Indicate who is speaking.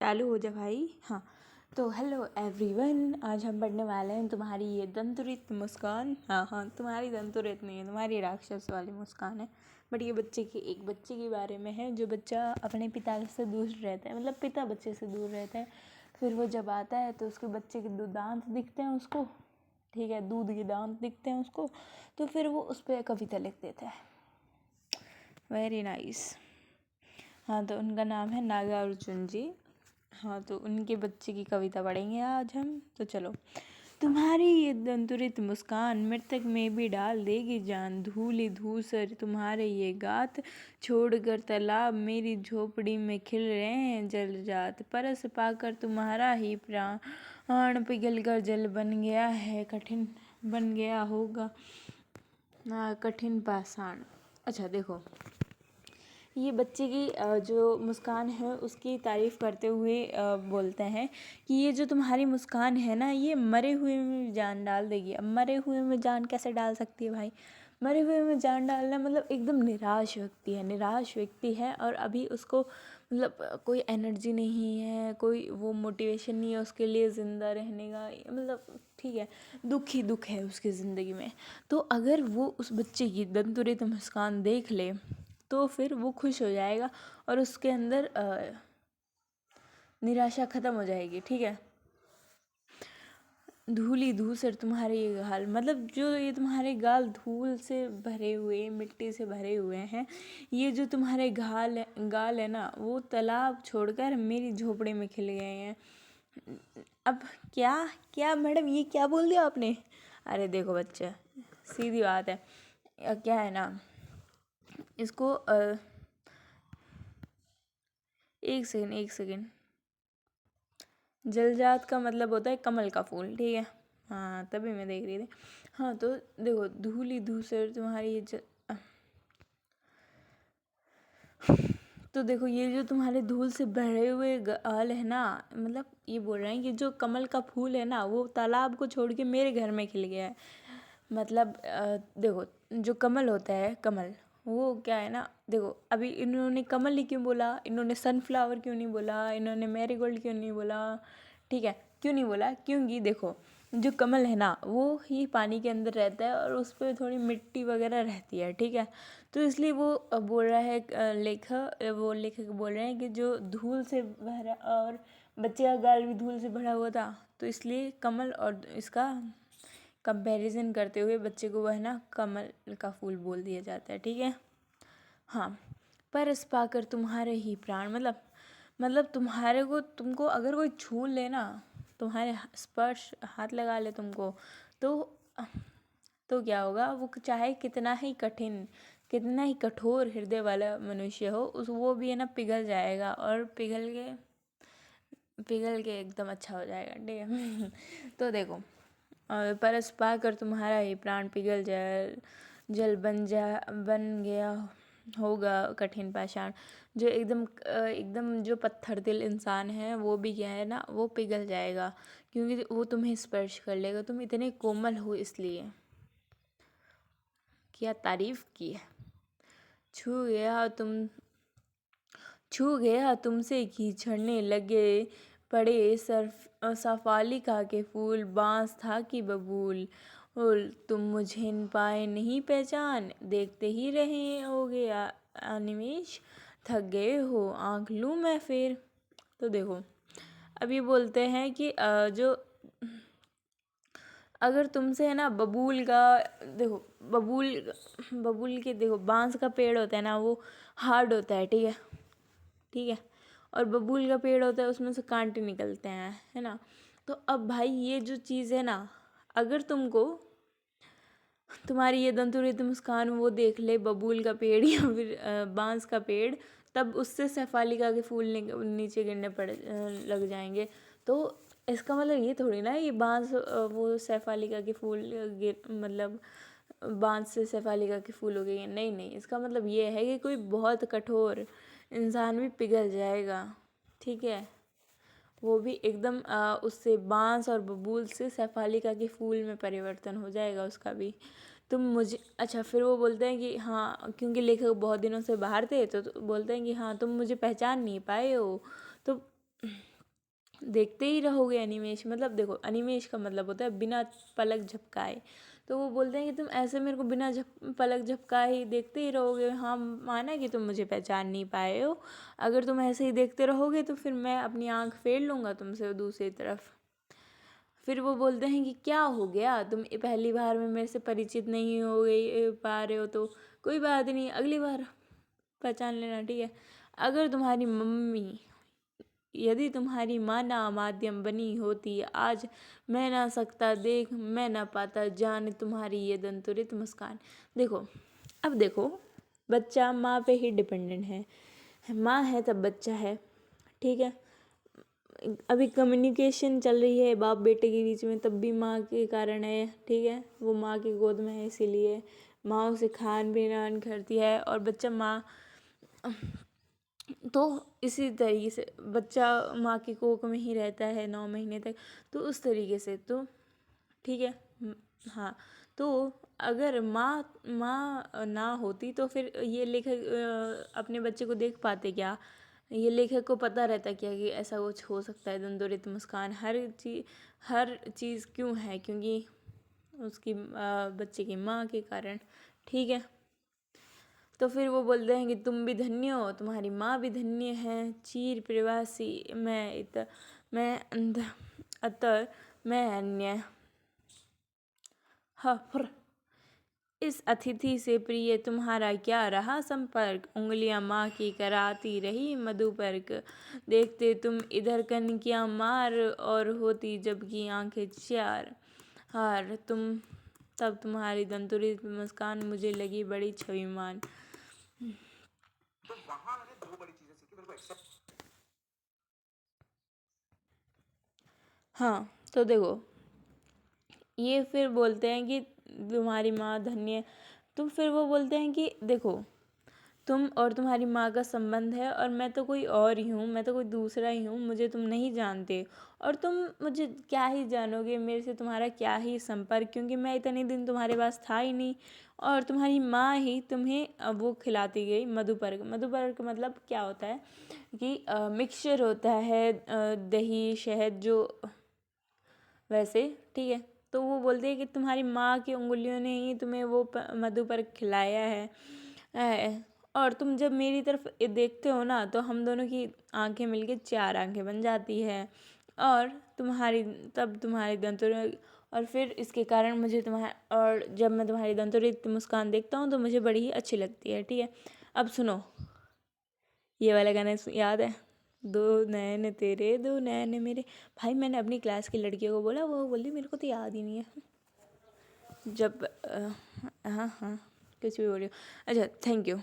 Speaker 1: चालू हो जा भाई। हाँ, तो हेलो एवरीवन, आज हम पढ़ने वाले हैं तुम्हारी ये दंतुरित मुस्कान। हाँ, तुम्हारी दंतुरित नहीं है, तुम्हारी राक्षस वाली मुस्कान है। बट ये एक बच्चे के बारे में है जो बच्चा अपने पिता से दूर रहता है, मतलब पिता बच्चे से दूर रहता है। फिर वो जब आता है तो उसके बच्चे के दांत दिखते हैं उसको, ठीक है, दूध के दांत दिखते हैं उसको। तो फिर वो उस पर कविता लिख देता है। Very nice. हाँ, तो उनका नाम है नागार्जुन जी। हाँ, तो उनके बच्चे की कविता पढ़ेंगे आज हम। तो चलो। तुम्हारी ये दंतुरित मुस्कान मृतक में भी डाल देगी जान, धूली धूसर तुम्हारे ये गात, छोड़कर तालाब मेरी झोपड़ी में खिल रहे हैं जल जात, परस पाकर तुम्हारा ही प्राण पिघल कर जल बन गया है, कठिन बन गया होगा कठिन पाषाण। अच्छा देखो, ये बच्चे की जो मुस्कान है उसकी तारीफ़ करते हुए बोलते हैं कि ये जो तुम्हारी मुस्कान है ना, ये मरे हुए में जान डाल देगी। अब मरे हुए में जान कैसे डाल सकती है भाई? मरे हुए में जान डालना मतलब एकदम निराश व्यक्ति है और अभी उसको मतलब कोई एनर्जी नहीं है, कोई वो मोटिवेशन नहीं है उसके लिए ज़िंदा रहने का, मतलब ठीक है, दुख ही दुख है उसकी ज़िंदगी में। तो अगर वो उस बच्चे की दंतुरित मुस्कान देख ले तो फिर वो खुश हो जाएगा और उसके अंदर निराशा ख़त्म हो जाएगी, ठीक है। धूली धूसर तुम्हारे ये गाल, मतलब जो ये तुम्हारे गाल धूल से भरे हुए, मिट्टी से भरे हुए हैं, ये जो तुम्हारे गाल है ना, वो तालाब छोड़कर मेरी झोपड़ी में खिल गए हैं। अब क्या क्या मैडम, ये क्या बोल दिया आपने? अरे देखो बच्चे, सीधी बात है, क्या है ना, इसको एक सेकेंड। जलजात का मतलब होता है कमल का फूल, ठीक है। हाँ, तभी मैं देख रही थी। हाँ, तो देखो, धूली धूसर तुम्हारी ये तो देखो, ये जो तुम्हारे धूल से भरे हुए गाल है ना, मतलब ये बोल रहे हैं कि जो कमल का फूल है ना, वो तालाब को छोड़ के मेरे घर में खिल गया है। मतलब देखो, जो कमल होता है, कमल वो क्या है ना, देखो अभी इन्होंने कमल ही क्यों बोला, इन्होंने सनफ्लावर क्यों नहीं बोला, इन्होंने मैरीगोल्ड क्यों नहीं बोला, ठीक है, क्यों नहीं बोला? क्योंकि देखो, जो कमल है ना, वो ही पानी के अंदर रहता है और उस पर थोड़ी मिट्टी वगैरह रहती है, ठीक है। तो इसलिए वो बोल रहा है, लेखक बोल रहे हैं कि जो धूल से भरा, और बच्चे का गाल भी धूल से भरा हुआ था, तो इसलिए कमल और इसका कंपैरिजन करते हुए बच्चे को वह ना कमल का फूल बोल दिया जाता है, ठीक है। हाँ, परस पाकर तुम्हारे ही प्राण, मतलब तुम्हारे को, तुमको अगर कोई छू ले ना, तुम्हारे स्पर्श हाथ लगा ले तुमको, तो क्या होगा? वो चाहे कितना ही कठोर हृदय वाला मनुष्य हो, उस वो भी है ना पिघल जाएगा, और पिघल के एकदम अच्छा हो जाएगा, ठीक है। तो देखो, और परस पाकर तुम्हारा ही प्राण पिघल जाए, जल बन गया होगा कठिन पाषाण। जो एकदम जो पत्थर दिल इंसान है, वो भी क्या है ना, वो पिघल जाएगा, क्योंकि वो तुम्हें स्पर्श कर लेगा, तुम इतने कोमल हो इसलिए। क्या तारीफ की है। छू गया तुम छू गया तुमसे कि झड़ने लगे पड़े सफालिका के फूल, बांस था कि बबूल, तुम मुझे पाए नहीं पहचान, देखते ही रहे हो गया अनिमेष, थक गए हो आँख लूँ मैं फिर। तो देखो, अभी बोलते हैं कि जो अगर तुमसे है ना बबूल का, देखो बबूल के, देखो बांस का पेड़ होता है ना, वो हार्ड होता है, ठीक है, और बबूल का पेड़ होता है उसमें से कांटे निकलते हैं, है ना। तो अब भाई ये जो चीज़ है ना, अगर तुमको तुम्हारी ये दंतुरित मुस्कान वो देख ले बबूल का पेड़ या फिर बांस का पेड़, तब उससे शेफालिका के फूल नीचे गिरने लग जाएंगे। तो इसका मतलब ये थोड़ी ना ये बांस वो शेफालिका के फूल मतलब बांस से शेफालिका के फूल हो गए, नहीं नहीं, इसका मतलब ये है कि कोई बहुत कठोर इंसान भी पिघल जाएगा, ठीक है। वो भी एकदम उससे बांस और बबूल से शेफालिका के फूल में परिवर्तन हो जाएगा उसका भी। तुम मुझे, अच्छा फिर वो बोलते हैं कि हाँ, क्योंकि लेखक बहुत दिनों से बाहर थे, तो बोलते हैं कि हाँ तुम मुझे पहचान नहीं पाए हो, तो देखते ही रहोगे एनिमेश, मतलब देखो एनिमेश का मतलब होता है बिना पलक झपकाए। तो वो बोलते हैं कि तुम ऐसे मेरे को बिना पलक झपकाए ही देखते ही रहोगे। हाँ, माना कि तुम मुझे पहचान नहीं पाए हो, अगर तुम ऐसे ही देखते रहोगे तो फिर मैं अपनी आँख फेर लूँगा तुमसे दूसरी तरफ। फिर वो बोलते हैं कि क्या हो गया, तुम पहली बार में मेरे से परिचित नहीं हो गई पा रहे हो तो कोई बात नहीं, अगली बार पहचान लेना, ठीक है। अगर तुम्हारी मम्मी यदि तुम्हारी माँ ना माध्यम बनी होती आज, मैं ना सकता देख, मैं ना पाता जान तुम्हारी ये दंतुरित मुस्कान। देखो, अब देखो, बच्चा माँ पे ही डिपेंडेंट है, माँ है तब बच्चा है, ठीक है। अभी कम्युनिकेशन चल रही है बाप बेटे के बीच में, तब भी माँ के कारण है, ठीक है। वो माँ की गोद में है, इसीलिए माँ उसे खान पीन करती है और बच्चा माँ, तो इसी तरीके से बच्चा माँ की कोख में ही रहता है 9 महीने तक, तो उस तरीके से तो ठीक है। हाँ, तो अगर माँ ना होती तो फिर ये लेखक अपने बच्चे को देख पाते क्या? ये लेखक को पता रहता क्या कि ऐसा कुछ हो सकता है? दंतुरित मुस्कान हर चीज़ क्यों है? क्योंकि उसकी बच्चे की माँ के कारण, ठीक है। तो फिर वो बोलते हैं कि तुम भी धन्य हो, तुम्हारी माँ भी धन्य है, चीर प्रवासी मैं अतर मैं अन्य। हफ्र इस अतिथि से प्रिय तुम्हारा क्या रहा संपर्क, उंगलियां माँ की कराती रही मधुपर्क, देखते तुम इधर कनकियाँ मार और होती जबकि आंखें चार हार तब तुम्हारी दंतुरित मुस्कान मुझे लगी बड़ी छविमान। तो वहां मैंने 2 बड़ी चीजें सीखी, मेरे को एक्सेप्ट। हाँ, तो देखो, ये फिर बोलते हैं कि तुम्हारी माँ धन्य, तो फिर वो बोलते हैं कि देखो, तुम और तुम्हारी माँ का संबंध है और मैं तो कोई और ही हूँ, मैं तो कोई दूसरा ही हूँ, मुझे तुम नहीं जानते और तुम मुझे क्या ही जानोगे, मेरे से तुम्हारा क्या ही संपर्क, क्योंकि मैं इतने दिन तुम्हारे पास था ही नहीं और तुम्हारी माँ ही तुम्हें वो खिलाती गई मधुपर्क। मधुपर्क मतलब क्या होता है कि मिक्सचर होता है दही शहद जो, वैसे, ठीक है। तो वो बोलते हैं कि तुम्हारी माँ की उंगलियों ने ही तुम्हें वो मधुपर्क खिलाया है और तुम जब मेरी तरफ देखते हो ना तो हम दोनों की आंखें मिलके 4 आंखें बन जाती है और तुम्हारी दंतों, और फिर इसके कारण मुझे तुम्हारा, और जब मैं तुम्हारी दंतों मुस्कान देखता हूँ तो मुझे बड़ी ही अच्छी लगती है, ठीक है। अब सुनो, ये वाला गाना याद है, दो नैन तेरे दो नैन मेरे। भाई मैंने अपनी क्लास की लड़कियों को बोला, वो बोली मेरे को तो याद ही नहीं है। जब हाँ हाँ, कुछ भी बोल रही हो। अच्छा, थैंक यू।